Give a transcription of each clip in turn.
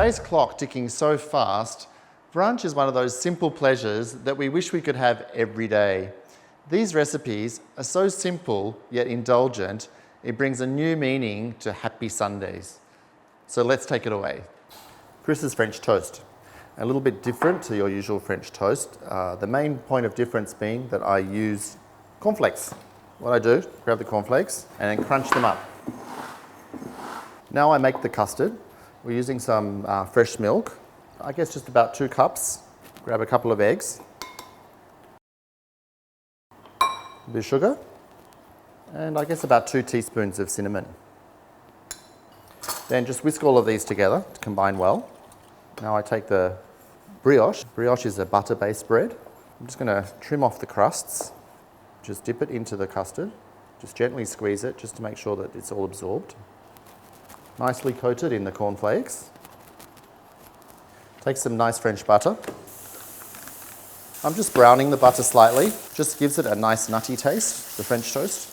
today's clock ticking so fast, brunch is one of those simple pleasures that we wish we could have every day. These recipes are so simple yet indulgent, it brings a new meaning to happy Sundays. So let's take it away. Chris's French toast. A little bit different to your usual French toast. The main point of difference being that I use cornflakes. What I do, grab the cornflakes and then crunch them up. Now I make the custard. We're using some fresh milk. I guess just about 2 cups. Grab a couple of eggs. A bit of sugar. And I guess about 2 teaspoons of cinnamon. Then just whisk all of these together to combine well. Now I take the brioche. Brioche is a butter-based bread. I'm just going to trim off the crusts. Just dip it into the custard. Just gently squeeze it just to make sure that it's all absorbed. Nicely coated in the cornflakes. Take some nice French butter. I'm just browning the butter slightly. Just gives it a nice nutty taste, the French toast.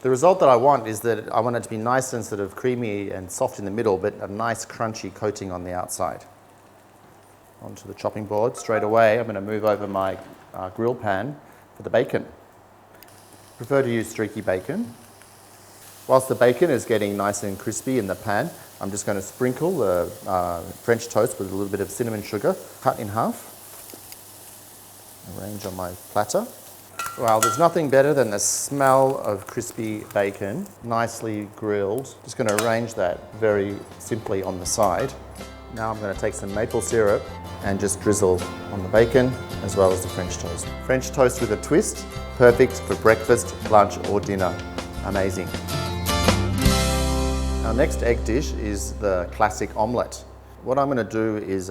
The result that I want is that I want it to be nice and sort of creamy and soft in the middle, but a nice crunchy coating on the outside. Onto the chopping board straight away. I'm going to move over my grill pan for the bacon. Prefer to use streaky bacon. Whilst the bacon is getting nice and crispy in the pan, I'm just going to sprinkle the French toast with a little bit of cinnamon sugar, cut in half. Arrange on my platter. Well, there's nothing better than the smell of crispy bacon, nicely grilled. Just going to arrange that very simply on the side. Now I'm going to take some maple syrup and just drizzle on the bacon as well as the French toast. French toast with a twist, perfect for breakfast, lunch or dinner. Amazing. Our next egg dish is the classic omelette. What I'm going to do is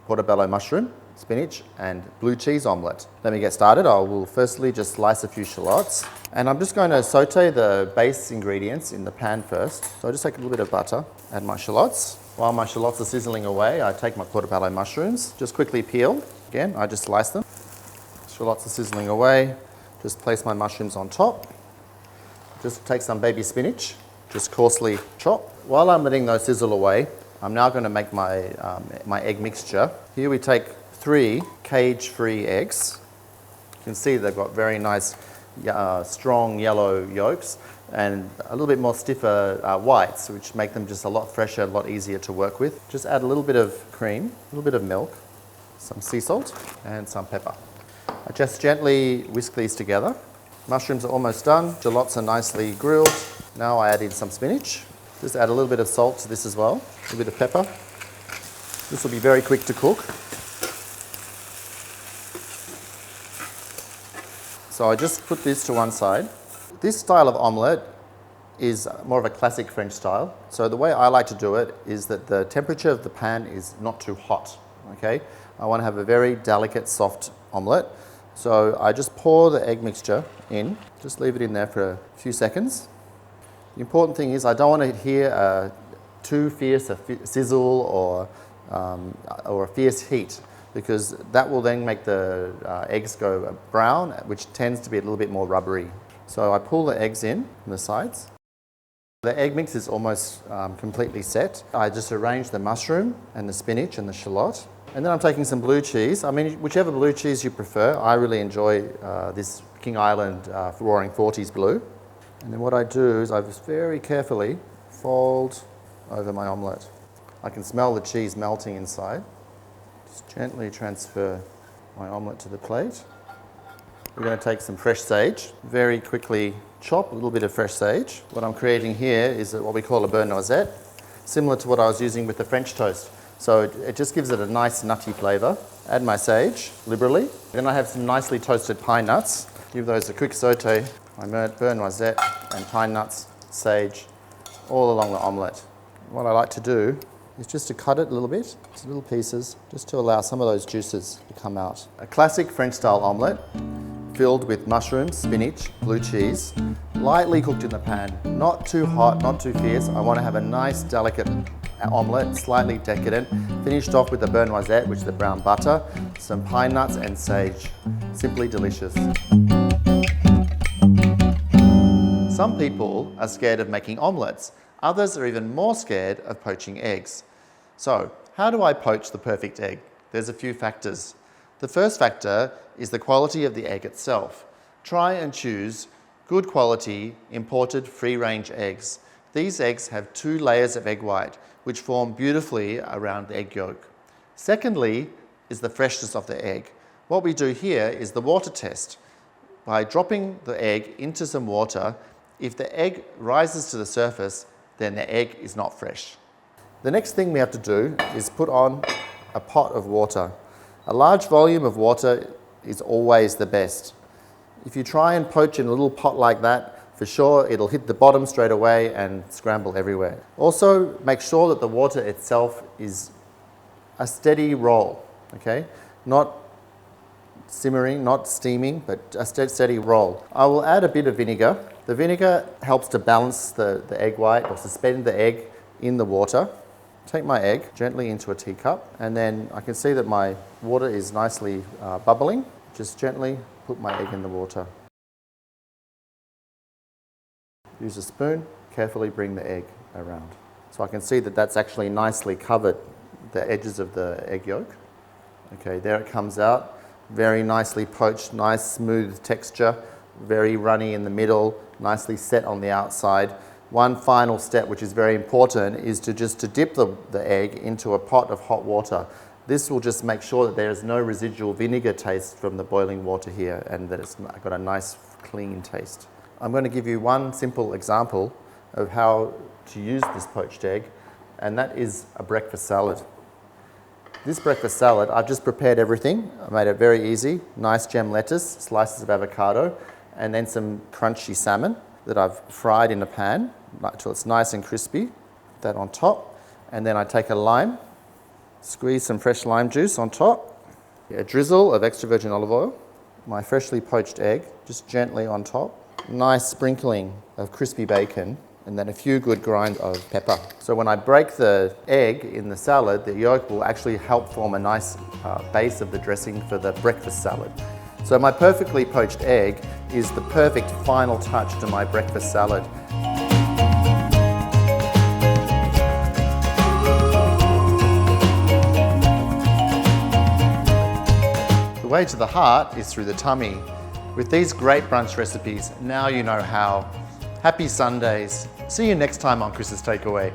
portobello mushroom, spinach and blue cheese omelette. Let me get started. I will firstly just slice a few shallots and I'm just going to saute the base ingredients in the pan first. So I just take a little bit of butter, add my shallots. While my shallots are sizzling away, I take my portobello mushrooms, just quickly peel. Again, I just slice them. Shallots are sizzling away. Just place my mushrooms on top. Just take some baby spinach, just coarsely chop. While I'm letting those sizzle away, I'm now going to make my, my egg mixture. Here we take 3 cage-free eggs. You can see they've got very nice, strong yellow yolks and a little bit more stiffer whites, which make them just a lot fresher, a lot easier to work with. Just add a little bit of cream, a little bit of milk, some sea salt and some pepper. I just gently whisk these together. Mushrooms are almost done, shallots are nicely grilled. Now I add in some spinach. Just add a little bit of salt to this as well, a little bit of pepper. This will be very quick to cook. So I just put this to one side. This style of omelette is more of a classic French style. So the way I like to do it is that the temperature of the pan is not too hot, okay? I want to have a very delicate, soft omelette. So I just pour the egg mixture in, just leave it in there for a few seconds. The important thing is I don't want to hear too fierce a sizzle or a fierce heat, because that will then make the eggs go brown, which tends to be a little bit more rubbery. So I pull the eggs in from the sides. The egg mix is almost completely set. I just arrange the mushroom and the spinach and the shallot. And then I'm taking some blue cheese. I mean, whichever blue cheese you prefer. I really enjoy this King Island Roaring 40s blue. And then what I do is I just very carefully fold over my omelette. I can smell the cheese melting inside. Just gently transfer my omelette to the plate. We're going to take some fresh sage, very quickly chop a little bit of fresh sage. What I'm creating here is what we call a beurre noisette, similar to what I was using with the French toast. So it just gives it a nice nutty flavour. Add my sage liberally. Then I have some nicely toasted pine nuts. Give those a quick saute. My beurre noisette and pine nuts, sage, all along the omelette. What I like to do is just to cut it a little bit, into little pieces, just to allow some of those juices to come out. A classic French style omelette, filled with mushrooms, spinach, blue cheese, lightly cooked in the pan, not too hot, not too fierce. I want to have a nice, delicate omelette, slightly decadent, finished off with the beurre noisette, which is the brown butter, some pine nuts and sage. Simply delicious. Some people are scared of making omelettes. Others are even more scared of poaching eggs. So, how do I poach the perfect egg? There's a few factors. The first factor is the quality of the egg itself. Try and choose good quality imported free-range eggs. These eggs have 2 layers of egg white, which form beautifully around the egg yolk. Secondly is the freshness of the egg. What we do here is the water test. By dropping the egg into some water, if the egg rises to the surface, then the egg is not fresh. The next thing we have to do is put on a pot of water. A large volume of water is always the best. If you try and poach in a little pot like that, for sure it'll hit the bottom straight away and scramble everywhere. Also, make sure that the water itself is a steady roll, okay? Not simmering, not steaming, but a steady roll. I will add a bit of vinegar. The vinegar helps to balance the egg white or suspend the egg in the water. Take my egg gently into a teacup, and then I can see that my water is nicely bubbling. Just gently put my egg in the water. Use a spoon, carefully bring the egg around. So I can see that that's actually nicely covered the edges of the egg yolk. Okay, there it comes out. Very nicely poached, nice smooth texture, very runny in the middle, nicely set on the outside. One final step, which is very important, is to dip the egg into a pot of hot water. This will just make sure that there is no residual vinegar taste from the boiling water here and that it's got a nice clean taste. I'm going to give you one simple example of how to use this poached egg, and that is a breakfast salad. This breakfast salad, I've just prepared everything. I made it very easy. Nice gem lettuce, slices of avocado, and then some crunchy salmon that I've fried in a pan until it's nice and crispy. Put that on top, and then I take a lime, squeeze some fresh lime juice on top, a drizzle of extra virgin olive oil, my freshly poached egg, just gently on top, nice sprinkling of crispy bacon, and then a few good grind of pepper. So when I break the egg in the salad, the yolk will actually help form a nice base of the dressing for the breakfast salad. So my perfectly poached egg is the perfect final touch to my breakfast salad. The way to the heart is through the tummy. With these great brunch recipes, now you know how. Happy Sundays. See you next time on Chris's Takeaway.